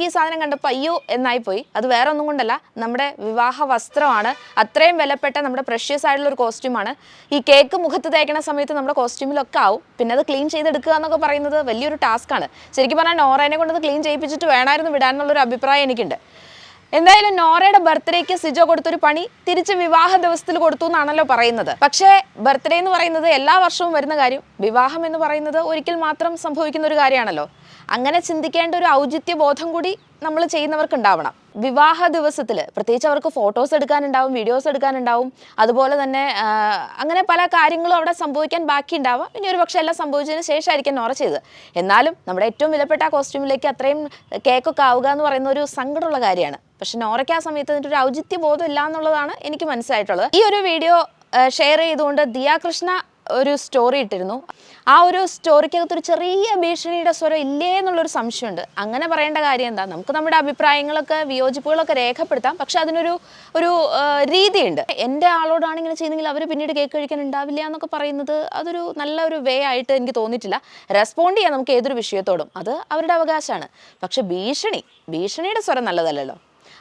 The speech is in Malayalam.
ഈ സാധനം കണ്ടപ്പോൾ അയ്യോ എന്നായി പോയി. അത് വേറെ ഒന്നും കൊണ്ടല്ല, നമ്മുടെ വിവാഹ വസ്ത്രമാണ്. അത്രയും വിലപ്പെട്ട നമ്മുടെ പ്രഷ്യസ് ആയിട്ടുള്ള ഒരു കോസ്റ്റ്യൂമാണ്. ഈ കേക്ക് മുഖത്ത് തേക്കണ സമയത്ത് നമ്മുടെ കോസ്റ്റ്യൂമിലൊക്കെ ആവും. പിന്നെ അത് ക്ലീൻ ചെയ്തെടുക്കുക എന്നൊക്കെ പറയുന്നത് വലിയൊരു ടാസ്ക്കാണ്. ശരിക്കും പറഞ്ഞാൽ നോറേനെ കൊണ്ടത് ക്ലീൻ ചെയ്യിപ്പിച്ചിട്ട് വേണമായിരുന്നു വിടാനുള്ളൊരു അഭിപ്രായം എനിക്കുണ്ട്. എന്തായാലും നോറയുടെ ബർത്ത്ഡേക്ക് സിജോ കൊടുത്തൊരു പണി തിരിച്ച് വിവാഹ ദിവസത്തിൽ കൊടുത്തു എന്നാണല്ലോ പറയുന്നത്. പക്ഷേ ബർത്ത്ഡേ എന്ന് പറയുന്നത് എല്ലാ വർഷവും വരുന്ന കാര്യം, വിവാഹം എന്ന് പറയുന്നത് ഒരിക്കൽ മാത്രം സംഭവിക്കുന്ന ഒരു കാര്യമാണല്ലോ. അങ്ങനെ ചിന്തിക്കേണ്ട ഒരു ഔചിത്യ ബോധം കൂടി നമ്മൾ ചെയ്യുന്നവർക്ക് ഉണ്ടാവണം. വിവാഹ ദിവസത്തിൽ പ്രത്യേകിച്ച് അവർക്ക് ഫോട്ടോസ് എടുക്കാനുണ്ടാവും, വീഡിയോസ് എടുക്കാനുണ്ടാവും, അതുപോലെ തന്നെ അങ്ങനെ പല കാര്യങ്ങളും അവിടെ സംഭവിക്കാൻ ബാക്കി ഉണ്ടാവാം. ഇനി ഒരു പക്ഷേ എല്ലാം സംഭവിച്ചതിന് ശേഷമായിരിക്കും നോറ ചെയ്തത്. എന്നാലും നമ്മുടെ ഏറ്റവും വിലപ്പെട്ട ആ കോസ്റ്റ്യൂമിലേക്ക് അത്രയും കേക്കൊക്കെ ആവുക എന്ന് പറയുന്ന ഒരു സങ്കടമുള്ള കാര്യമാണ്. പക്ഷെ നോറയ്ക്ക് ആ സമയത്ത് അതിൻ്റെ ഒരു ഔചിത്യ ബോധം ഇല്ല എന്നുള്ളതാണ് എനിക്ക് മനസ്സിലായിട്ടുള്ളത്. ഈ ഒരു വീഡിയോ ഷെയർ ചെയ്തുകൊണ്ട് ദിയ കൃഷ്ണ ഒരു സ്റ്റോറി ഇട്ടിരുന്നു. ആ ഒരു സ്റ്റോറിക്കകത്തൊരു ചെറിയ ഭീഷണിയുടെ സ്വരം ഇല്ലേ എന്നുള്ളൊരു സംശയമുണ്ട്. അങ്ങനെ പറയേണ്ട കാര്യം എന്താ, നമുക്ക് നമ്മുടെ അഭിപ്രായങ്ങളൊക്കെ വിയോജിപ്പുകളൊക്കെ രേഖപ്പെടുത്താം. പക്ഷെ അതിനൊരു രീതിയുണ്ട്. എൻ്റെ ആളോടാണ് ഇങ്ങനെ ചെയ്യുന്നെങ്കിൽ അവർ പിന്നീട് കേക്ക് കഴിക്കാൻ ഉണ്ടാവില്ല എന്നൊക്കെ പറയുന്നത് അതൊരു നല്ലൊരു വേ ആയിട്ട് എനിക്ക് തോന്നിയിട്ടില്ല. റെസ്പോണ്ട് ചെയ്യാം നമുക്ക് ഏതൊരു വിഷയത്തോടും, അത് അവരുടെ അവകാശമാണ്. പക്ഷെ ഭീഷണിയുടെ സ്വരം നല്ലതല്ലല്ലോ.